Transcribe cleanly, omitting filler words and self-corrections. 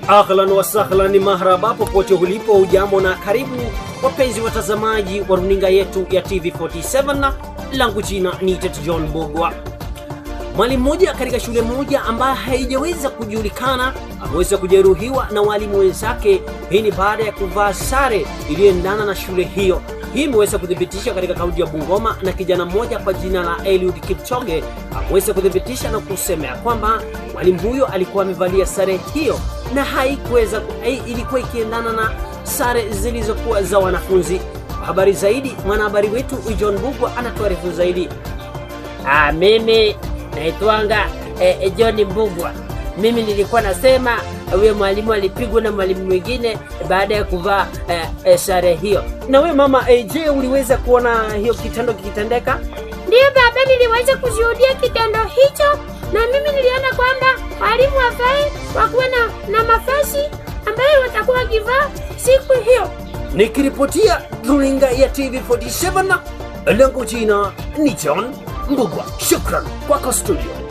Ahlan wa sahlan, mahraba popote ulipo, ujambo na karibu wapenzi watazamaji wa runinga yetu ya TV47. Langu jina ni Tete John Mbugua. Mwalimu mmoja katika shule moja ambaye haijaweza kujulikana ameweza kujeruhiwa na walimu wenzake. Hii ni baada ya kuvaa sare iliyoendana na shule hiyo. Hii imeweza kudhibitisha katika kaunti ya Bungoma, na kijana mmoja kwa jina la Eliud Kipchoge ameweza kudhibitisha na kusema kwamba mwalimu huyo alikuwa amevalia sare hiyo na ilikuwa ikiendana na sare zilizokuwa za wanafunzi. Habari zaidi, mwanahabari wetu John Mbugua anatuarifu zaidi. Mimi naitwanga John Mbugua. Mimi nilikuwa nasema huyo mwalimu alipigwa na mwalimu mwingine baada ya kuvaa sare hiyo. Na wewe mama, je, uliweza kuona hiyo kitendo kikitendeka? Ndiyo baba, niliweza kushuhudia kitendo hicho, na mimi niliona kwamba walimu wafai wakuwe na mavazi ambayo watakuwa wakivaa siku hiyo. Nikiripotia runinga ya TV47, langu jina ni John Mbugua. Shukran kwako studio.